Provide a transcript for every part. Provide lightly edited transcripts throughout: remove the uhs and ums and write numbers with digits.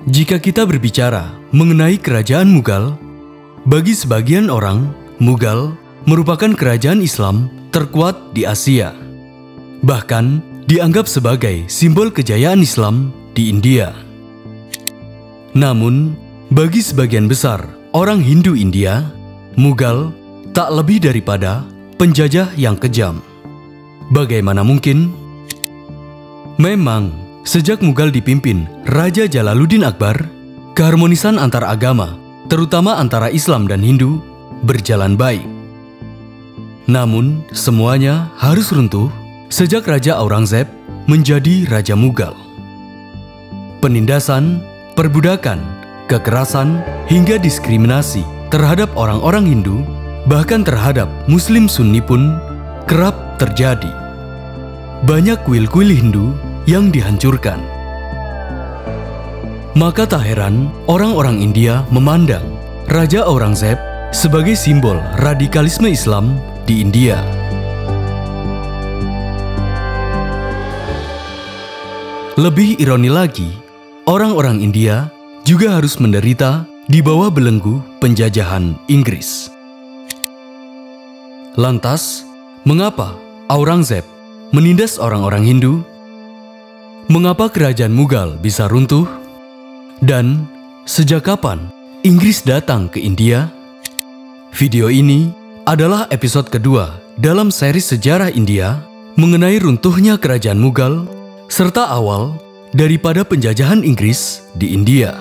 Jika kita berbicara mengenai kerajaan Mughal, bagi sebagian orang, Mughal merupakan kerajaan Islam terkuat di Asia. Bahkan dianggap sebagai simbol kejayaan Islam di India. Namun, bagi sebagian besar orang Hindu India, Mughal tak lebih daripada penjajah yang kejam. Bagaimana mungkin? Memang, sejak Mughal dipimpin Raja Jalaluddin Akbar, keharmonisan antar agama, terutama antara Islam dan Hindu, berjalan baik. Namun, semuanya harus runtuh sejak Raja Aurangzeb menjadi Raja Mughal. Penindasan, perbudakan, kekerasan, hingga diskriminasi terhadap orang-orang Hindu, bahkan terhadap Muslim Sunni pun kerap terjadi. Banyak kuil-kuil Hindu yang dihancurkan. Maka tak heran orang-orang India memandang Raja Aurangzeb sebagai simbol radikalisme Islam di India. Lebih ironi lagi, orang-orang India juga harus menderita di bawah belenggu penjajahan Inggris. Lantas, mengapa Aurangzeb menindas orang-orang Hindu? Mengapa kerajaan Mughal bisa runtuh? Dan sejak kapan Inggris datang ke India? Video ini adalah episode kedua dalam seri sejarah India mengenai runtuhnya kerajaan Mughal serta awal daripada penjajahan Inggris di India.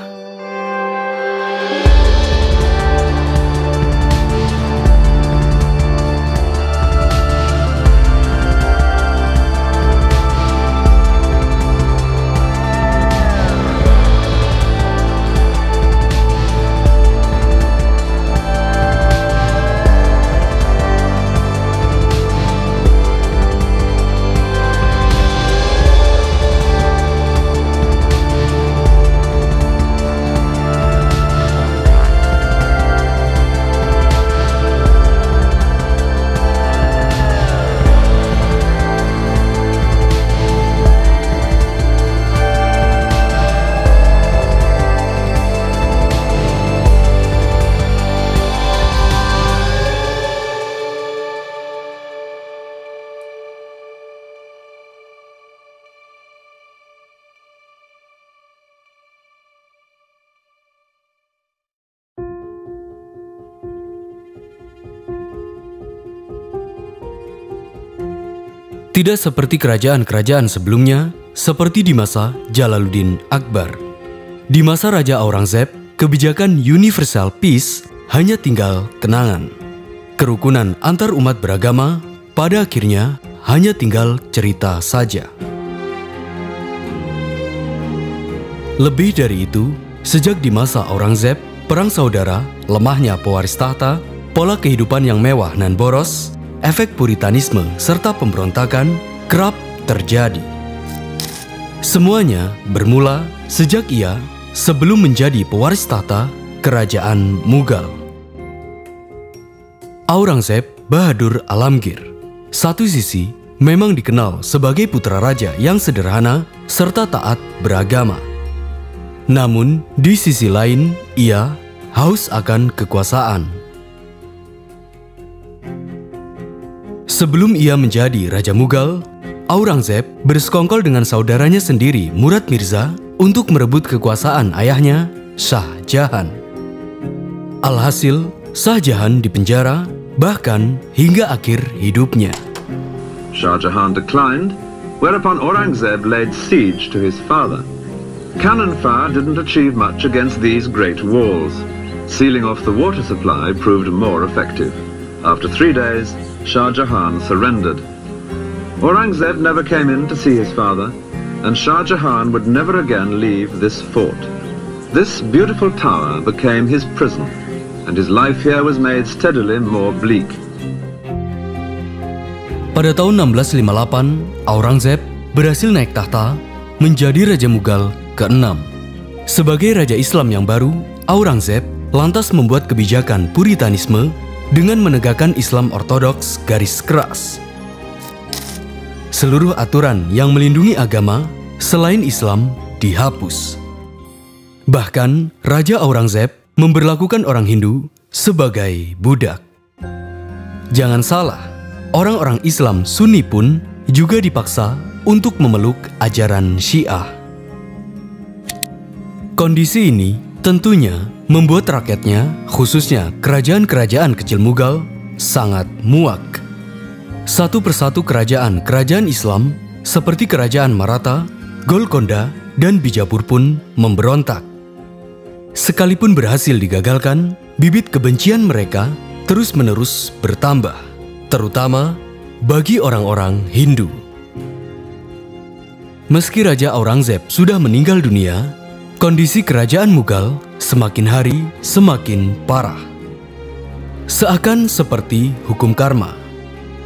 Tidak seperti kerajaan-kerajaan sebelumnya, seperti di masa Jalaluddin Akbar. Di masa Raja Aurangzeb, kebijakan Universal Peace hanya tinggal kenangan. Kerukunan antar umat beragama pada akhirnya hanya tinggal cerita saja. Lebih dari itu, sejak di masa Aurangzeb, perang saudara, lemahnya pewaris tahta, pola kehidupan yang mewah dan boros, efek puritanisme serta pemberontakan kerap terjadi. Semuanya bermula sejak ia sebelum menjadi pewaris tahta kerajaan Mughal. Aurangzeb Bahadur Alamgir, satu sisi memang dikenal sebagai putra raja yang sederhana serta taat beragama. Namun di sisi lain ia haus akan kekuasaan. Sebelum ia menjadi Raja Mughal, Aurangzeb bersekongkol dengan saudaranya sendiri Murad Mirza untuk merebut kekuasaan ayahnya, Shah Jahan. Alhasil, Shah Jahan dipenjara, bahkan hingga akhir hidupnya. Shah Jahan declined, whereupon Aurangzeb laid siege to his father. Cannon fire didn't achieve much against these great walls. Sealing off the water supply proved more effective. After 3 days, Shah Jahan surrendered. Aurangzeb never came in to see his father, and Shah Jahan would never again leave this fort. This beautiful tower became his prison, and his life here was made steadily more bleak. Pada tahun 1658, Aurangzeb berhasil naik tahta menjadi Raja Mughal ke-6. Sebagai Raja Islam yang baru, Aurangzeb lantas membuat kebijakan puritanisme dengan menegakkan Islam ortodoks garis keras. Seluruh aturan yang melindungi agama selain Islam dihapus. Bahkan, Raja Aurangzeb memberlakukan orang Hindu sebagai budak. Jangan salah, orang-orang Islam Sunni pun juga dipaksa untuk memeluk ajaran Syiah. Kondisi ini tentunya membuat rakyatnya, khususnya kerajaan-kerajaan kecil Mughal, sangat muak. Satu persatu kerajaan-kerajaan Islam seperti kerajaan Maratha, Golkonda, dan Bijapur pun memberontak. Sekalipun berhasil digagalkan, bibit kebencian mereka terus-menerus bertambah, terutama bagi orang-orang Hindu. Meski Raja Aurangzeb sudah meninggal dunia, kondisi kerajaan Mughal semakin hari semakin parah. Seakan seperti hukum karma.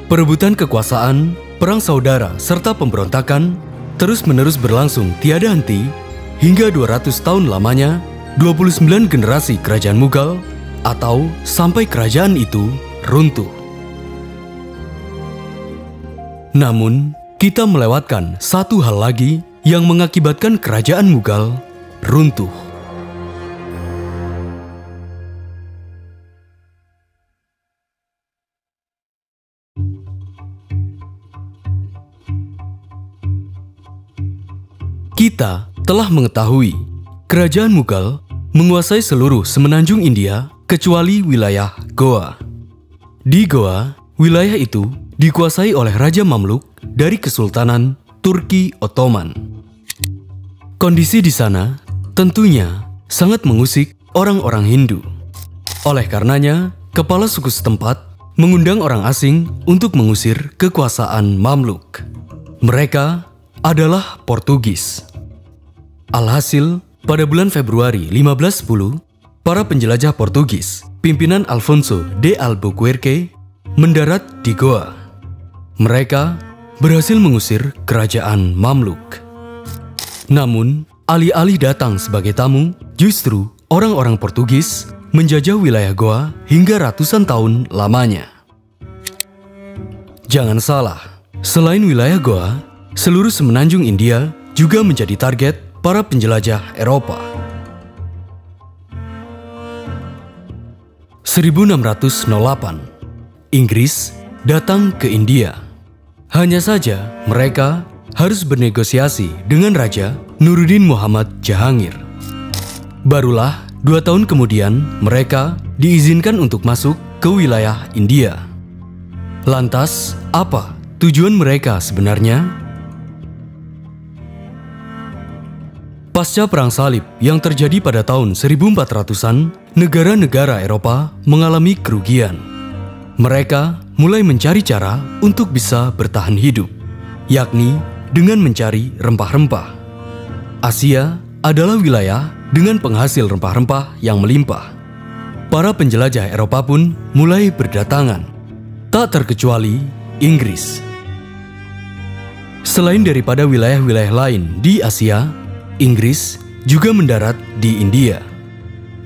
Perebutan kekuasaan, perang saudara, serta pemberontakan terus-menerus berlangsung tiada henti hingga 200 tahun lamanya 29 generasi kerajaan Mughal atau sampai kerajaan itu runtuh. Namun, kita melewatkan satu hal lagi yang mengakibatkan kerajaan Mughal runtuh. Kita telah mengetahui kerajaan Mughal menguasai seluruh semenanjung India kecuali wilayah Goa. Di Goa, wilayah itu dikuasai oleh Raja Mamluk dari Kesultanan Turki Ottoman. Kondisi di sana tentunya sangat mengusik orang-orang Hindu. Oleh karenanya, kepala suku setempat mengundang orang asing untuk mengusir kekuasaan Mamluk. Mereka adalah Portugis. Alhasil, pada bulan Februari 1510, para penjelajah Portugis, pimpinan Alfonso de Albuquerque, mendarat di Goa. Mereka berhasil mengusir kerajaan Mamluk. Namun, alih-alih datang sebagai tamu, justru orang-orang Portugis menjajah wilayah Goa hingga ratusan tahun lamanya. Jangan salah, selain wilayah Goa, seluruh semenanjung India juga menjadi target para penjelajah Eropa. 1608, Inggris datang ke India. Hanya saja mereka harus bernegosiasi dengan Raja Nuruddin Muhammad Jahangir. Barulah 2 tahun kemudian mereka diizinkan untuk masuk ke wilayah India. Lantas, apa tujuan mereka sebenarnya? Pasca Perang Salib yang terjadi pada tahun 1400-an, negara-negara Eropa mengalami kerugian. Mereka mulai mencari cara untuk bisa bertahan hidup, yakni dengan mencari rempah-rempah. Asia adalah wilayah dengan penghasil rempah-rempah yang melimpah. Para penjelajah Eropa pun mulai berdatangan, tak terkecuali Inggris. Selain daripada wilayah-wilayah lain di Asia, Inggris juga mendarat di India.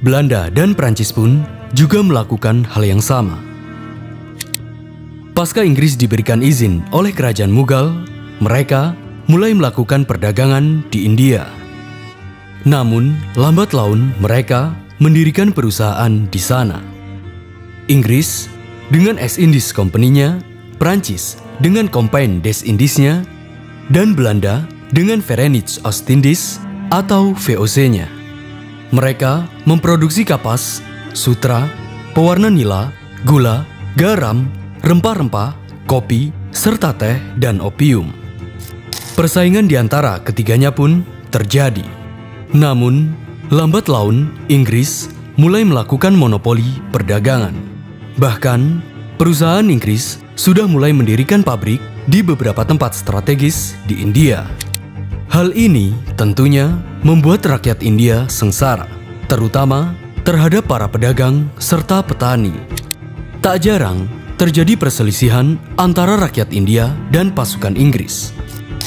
Belanda dan Prancis pun juga melakukan hal yang sama. Pasca Inggris diberikan izin oleh kerajaan Mughal, mereka mulai melakukan perdagangan di India. Namun, lambat laun mereka mendirikan perusahaan di sana. Inggris dengan East Indies Company-nya, Prancis dengan Compagnie des Indies-nya, dan Belanda dengan Verenigde Oostindische atau VOC-nya. Mereka memproduksi kapas, sutra, pewarna nila, gula, garam, rempah-rempah, kopi, serta teh dan opium. Persaingan di antara ketiganya pun terjadi. Namun, lambat laun Inggris mulai melakukan monopoli perdagangan. Bahkan, perusahaan Inggris sudah mulai mendirikan pabrik di beberapa tempat strategis di India. Hal ini tentunya membuat rakyat India sengsara, terutama terhadap para pedagang serta petani. Tak jarang terjadi perselisihan antara rakyat India dan pasukan Inggris.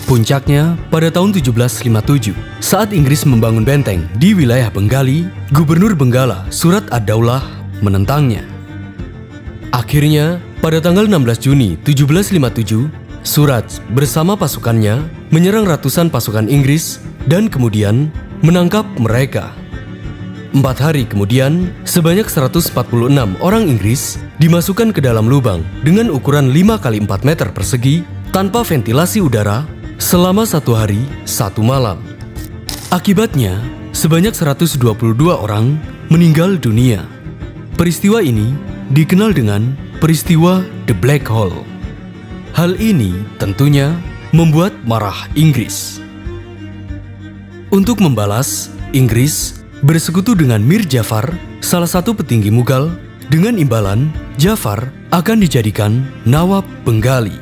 Puncaknya pada tahun 1757, saat Inggris membangun benteng di wilayah Bengali, Gubernur Benggala Surat ad-Daulah menentangnya. Akhirnya, pada tanggal 16 Juni 1757, Surat bersama pasukannya menyerang ratusan pasukan Inggris dan kemudian menangkap mereka. 4 hari kemudian, sebanyak 146 orang Inggris dimasukkan ke dalam lubang dengan ukuran 5 x 4 meter persegi tanpa ventilasi udara selama 1 hari 1 malam. Akibatnya, sebanyak 122 orang meninggal dunia. Peristiwa ini dikenal dengan peristiwa The Black Hole. Hal ini tentunya membuat marah Inggris. Untuk membalas, Inggris bersekutu dengan Mir Jafar, salah satu petinggi Mughal, dengan imbalan Jafar akan dijadikan Nawab Bengali.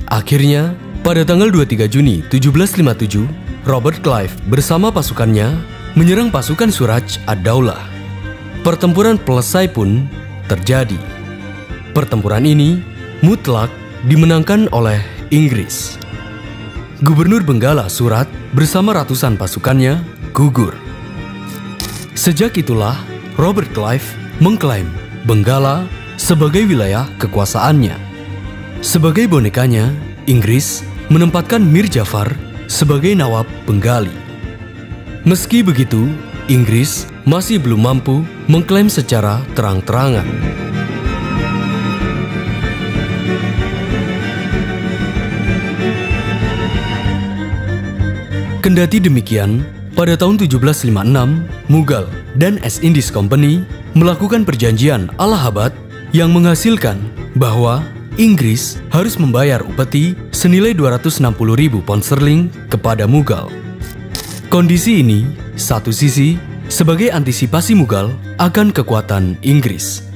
Akhirnya, pada tanggal 23 Juni 1757, Robert Clive bersama pasukannya menyerang pasukan Suraj ad-Daulah. Pertempuran Pelesai pun terjadi. Pertempuran ini mutlak dimenangkan oleh Inggris. Gubernur Benggala Surat bersama ratusan pasukannya gugur. Sejak itulah Robert Clive mengklaim Benggala sebagai wilayah kekuasaannya. Sebagai bonekanya, Inggris menempatkan Mir Jafar sebagai Nawab Bengali. Meski begitu, Inggris masih belum mampu mengklaim secara terang-terangan. Kendati demikian, pada tahun 1756, Mughal dan East Indies Company melakukan perjanjian Allahabad yang menghasilkan bahwa Inggris harus membayar upeti senilai 260.000 pound sterling kepada Mughal. Kondisi ini, satu sisi, sebagai antisipasi Mughal akan kekuatan Inggris.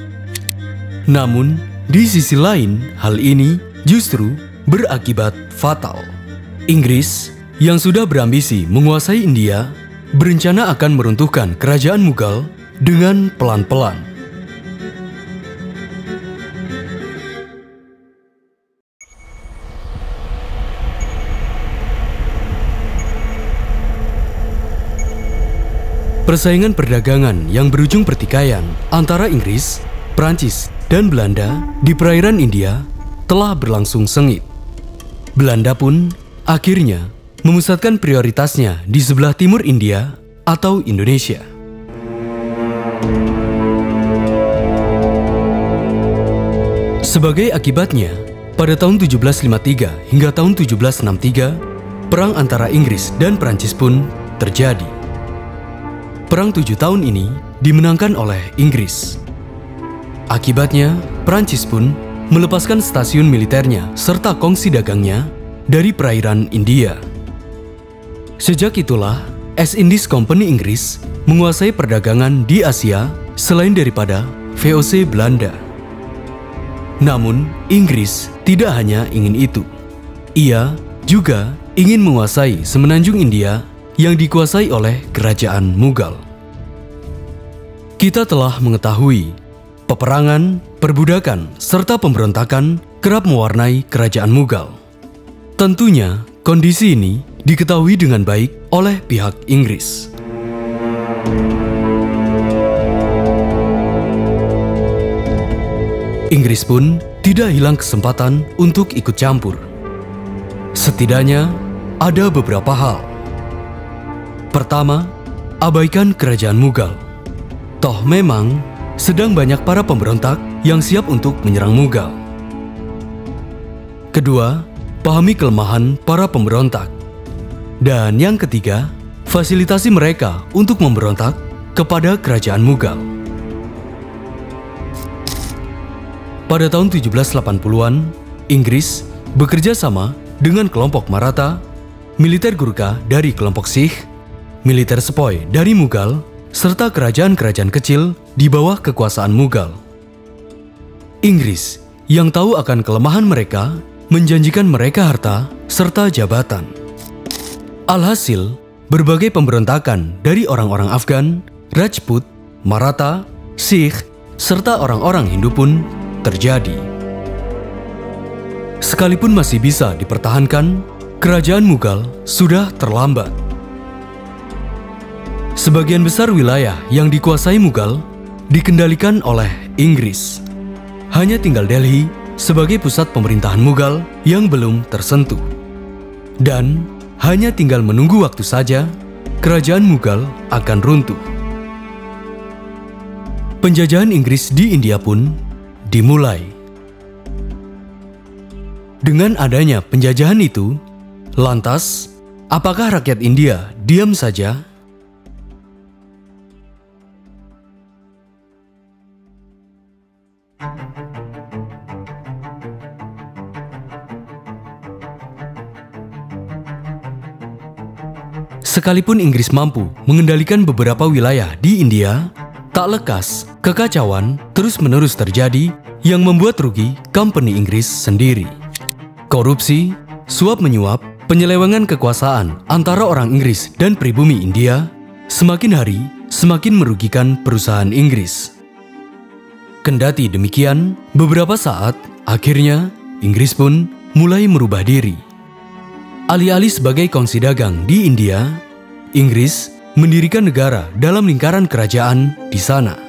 Namun, di sisi lain, hal ini justru berakibat fatal. Inggris yang sudah berambisi menguasai India, berencana akan meruntuhkan kerajaan Mughal dengan pelan-pelan. Persaingan perdagangan yang berujung pertikaian antara Inggris, Prancis, dan Belanda di perairan India telah berlangsung sengit. Belanda pun akhirnya memusatkan prioritasnya di sebelah timur India atau Indonesia. Sebagai akibatnya, pada tahun 1753 hingga tahun 1763, perang antara Inggris dan Prancis pun terjadi. Perang 7 tahun ini dimenangkan oleh Inggris. Akibatnya, Prancis pun melepaskan stasiun militernya serta kongsi dagangnya dari perairan India. Sejak itulah, East Indies Company Inggris menguasai perdagangan di Asia selain daripada VOC Belanda. Namun, Inggris tidak hanya ingin itu. Ia juga ingin menguasai semenanjung India yang dikuasai oleh kerajaan Mughal. Kita telah mengetahui peperangan, perbudakan, serta pemberontakan kerap mewarnai kerajaan Mughal. Tentunya, kondisi ini diketahui dengan baik oleh pihak Inggris. Inggris pun tidak hilang kesempatan untuk ikut campur. Setidaknya, ada beberapa hal. Pertama, abaikan kerajaan Mughal. Toh memang sedang banyak para pemberontak yang siap untuk menyerang Mughal. Kedua, pahami kelemahan para pemberontak. Dan yang ketiga, fasilitasi mereka untuk memberontak kepada kerajaan Mughal. Pada tahun 1780-an, Inggris bekerja sama dengan kelompok Maratha, militer Gurkha dari kelompok Sikh, militer Sepoy dari Mughal, serta kerajaan-kerajaan kecil di bawah kekuasaan Mughal. Inggris yang tahu akan kelemahan mereka menjanjikan mereka harta serta jabatan. Alhasil, berbagai pemberontakan dari orang-orang Afgan, Rajput, Maratha, Sikh, serta orang-orang Hindu pun terjadi. Sekalipun masih bisa dipertahankan, kerajaan Mughal sudah terlambat. Sebagian besar wilayah yang dikuasai Mughal dikendalikan oleh Inggris. Hanya tinggal Delhi sebagai pusat pemerintahan Mughal yang belum tersentuh. Dan hanya tinggal menunggu waktu saja, kerajaan Mughal akan runtuh. Penjajahan Inggris di India pun dimulai. Dengan adanya penjajahan itu, lantas, apakah rakyat India diam saja? Sekalipun Inggris mampu mengendalikan beberapa wilayah di India, tak lekas kekacauan terus-menerus terjadi yang membuat rugi company Inggris sendiri. Korupsi, suap-menyuap, penyelewengan kekuasaan antara orang Inggris dan pribumi India semakin hari semakin merugikan perusahaan Inggris. Kendati demikian, beberapa saat akhirnya Inggris pun mulai merubah diri. Alih-alih sebagai kongsi dagang di India, Inggris mendirikan negara dalam lingkaran kerajaan di sana.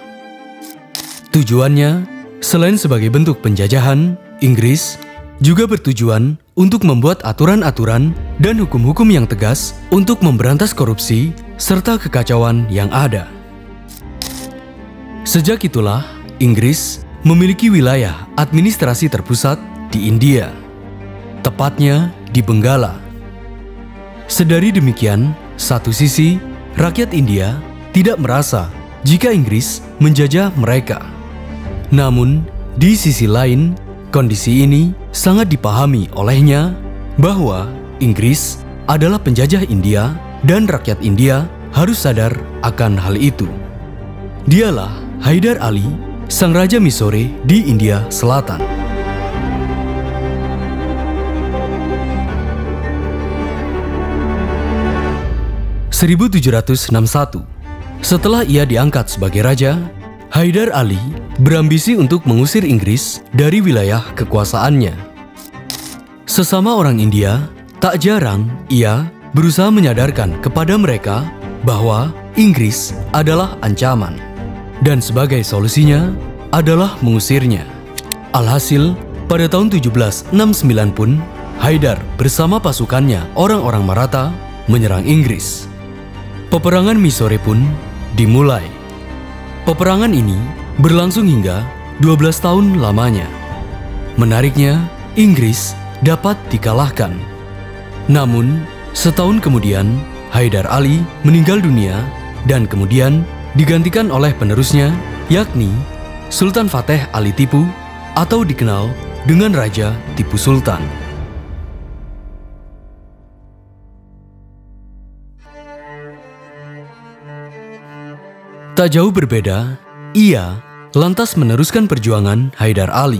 Tujuannya, selain sebagai bentuk penjajahan, Inggris juga bertujuan untuk membuat aturan-aturan dan hukum-hukum yang tegas untuk memberantas korupsi serta kekacauan yang ada. Sejak itulah, Inggris memiliki wilayah administrasi terpusat di India, tepatnya di Benggala. Sedari demikian, satu sisi, rakyat India tidak merasa jika Inggris menjajah mereka. Namun, di sisi lain, kondisi ini sangat dipahami olehnya bahwa Inggris adalah penjajah India dan rakyat India harus sadar akan hal itu. Dialah Haidar Ali, sang Raja Mysore di India Selatan. (1761). Setelah ia diangkat sebagai raja, Haidar Ali berambisi untuk mengusir Inggris dari wilayah kekuasaannya. Sesama orang India, tak jarang ia berusaha menyadarkan kepada mereka bahwa Inggris adalah ancaman, dan sebagai solusinya adalah mengusirnya. Alhasil, pada tahun 1769 pun, Haidar bersama pasukannya orang-orang Maratha menyerang Inggris. Peperangan Mysore pun dimulai. Peperangan ini berlangsung hingga 12 tahun lamanya. Menariknya, Inggris dapat dikalahkan. Namun, setahun kemudian, Haidar Ali meninggal dunia dan kemudian digantikan oleh penerusnya, yakni Sultan Fateh Ali Tipu atau dikenal dengan Raja Tipu Sultan. Tak jauh berbeda, ia lantas meneruskan perjuangan Haidar Ali.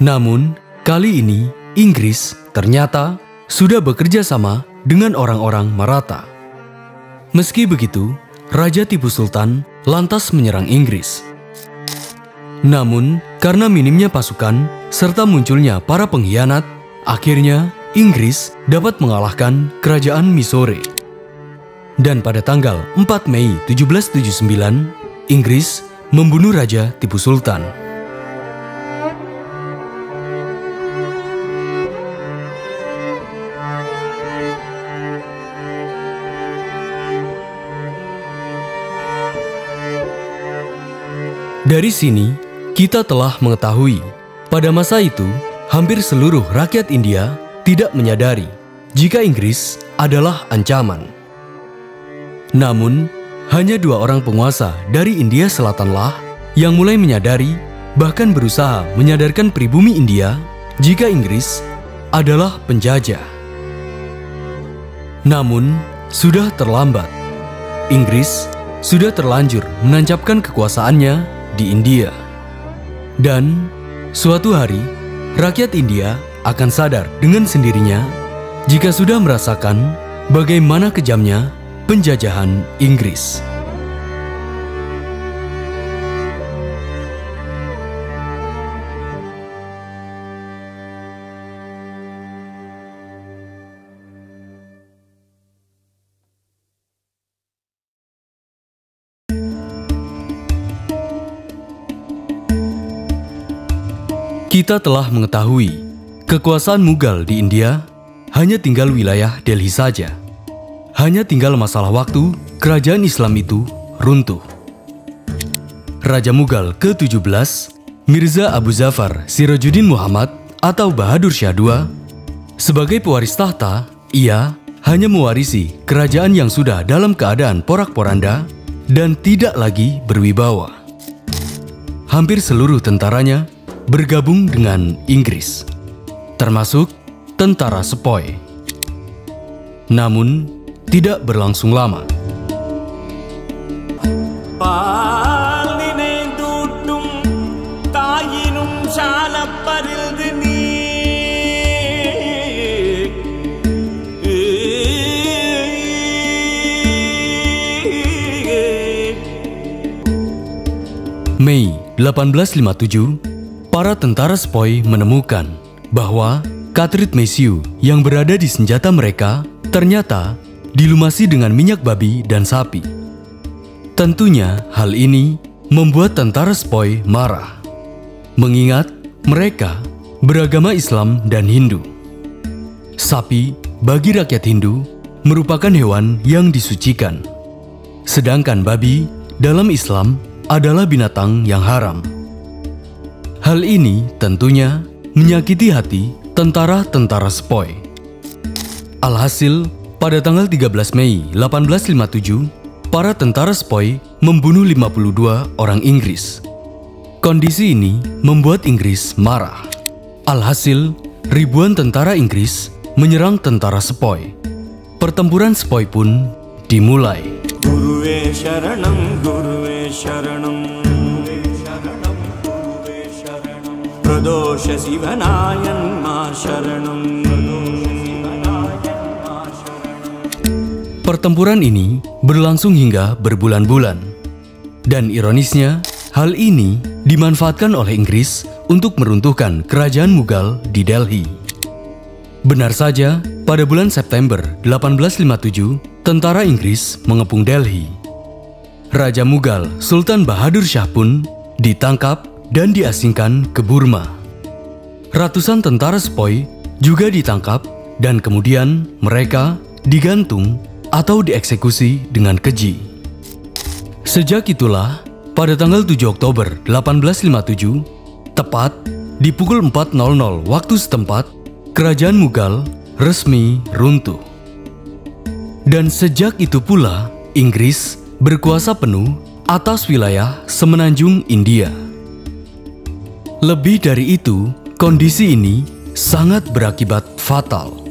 Namun, kali ini Inggris ternyata sudah bekerja sama dengan orang-orang Maratha. Meski begitu, Raja Tipu Sultan lantas menyerang Inggris. Namun, karena minimnya pasukan serta munculnya para pengkhianat, akhirnya Inggris dapat mengalahkan kerajaan Mysore. Dan pada tanggal 4 Mei 1779, Inggris membunuh Raja Tipu Sultan. Dari sini, kita telah mengetahui, pada masa itu, hampir seluruh rakyat India tidak menyadari jika Inggris adalah ancaman. Namun, hanya 2 orang penguasa dari India Selatanlah yang mulai menyadari, bahkan berusaha menyadarkan pribumi India jika Inggris adalah penjajah. Namun, sudah terlambat. Inggris sudah terlanjur menancapkan kekuasaannya di India. Dan suatu hari, rakyat India akan sadar dengan sendirinya jika sudah merasakan bagaimana kejamnya penjajahan Inggris. Kita telah mengetahui kekuasaan Mughal di India hanya tinggal wilayah Delhi saja. Hanya tinggal masalah waktu kerajaan Islam itu runtuh. Raja Mughal ke-17, Mirza Abu Zafar Sirajuddin Muhammad atau Bahadur Shah II, sebagai pewaris tahta, ia hanya mewarisi kerajaan yang sudah dalam keadaan porak-poranda dan tidak lagi berwibawa. Hampir seluruh tentaranya bergabung dengan Inggris, termasuk tentara Sepoy. Namun, tidak berlangsung lama. Mei 1857, para tentara Sepoy menemukan bahwa katrit mesiu yang berada di senjata mereka ternyata dilumasi dengan minyak babi dan sapi. Tentunya hal ini membuat tentara Sepoy marah, mengingat mereka beragama Islam dan Hindu. Sapi bagi rakyat Hindu merupakan hewan yang disucikan, sedangkan babi dalam Islam adalah binatang yang haram. Hal ini tentunya menyakiti hati tentara-tentara Sepoy. Alhasil, pada tanggal 13 Mei 1857, para tentara Sepoy membunuh 52 orang Inggris. Kondisi ini membuat Inggris marah. Alhasil, ribuan tentara Inggris menyerang tentara Sepoy. Pertempuran Sepoy pun dimulai. Guruve Sharanam, Guruve Sharanam, Guruve Sharanam, Pradosha Sivanayan Ma Sharanam. Pertempuran ini berlangsung hingga berbulan-bulan. Dan ironisnya, hal ini dimanfaatkan oleh Inggris untuk meruntuhkan kerajaan Mughal di Delhi. Benar saja, pada bulan September 1857, tentara Inggris mengepung Delhi. Raja Mughal Sultan Bahadur Shah pun ditangkap dan diasingkan ke Burma. Ratusan tentara Sepoy juga ditangkap dan kemudian mereka digantung atau dieksekusi dengan keji. Sejak itulah, pada tanggal 7 Oktober 1857, tepat di pukul 4.00 waktu setempat, kerajaan Mughal resmi runtuh. Dan sejak itu pula, Inggris berkuasa penuh atas wilayah semenanjung India. Lebih dari itu, kondisi ini sangat berakibat fatal.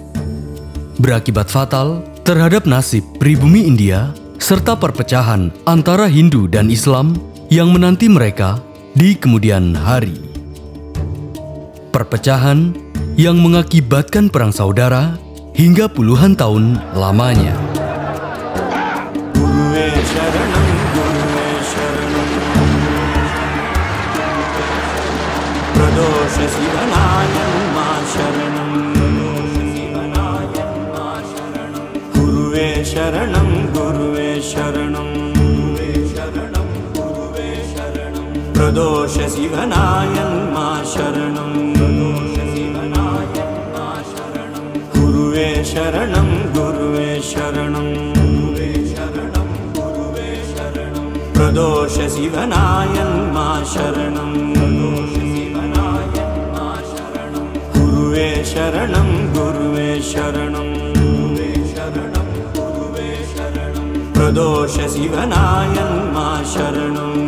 Berakibat fatal terhadap nasib pribumi India serta perpecahan antara Hindu dan Islam yang menanti mereka di kemudian hari. Perpecahan yang mengakibatkan perang saudara hingga puluhan tahun lamanya. Guruve Sharanam, Guruve Sharanam, Pradosha Sivanayan Ma Sharanam, Guruve Sharanam, Guruve Sharanam, Pradosha Sivanayan Ma Sharanam, Guruve Sharanam, Guruve Sharanam, Pradosha Sivanayan Ma Sharanam, Guruve Sharanam, Guruve Sharanam, Pradosha Sivanayan Ma Sharanam.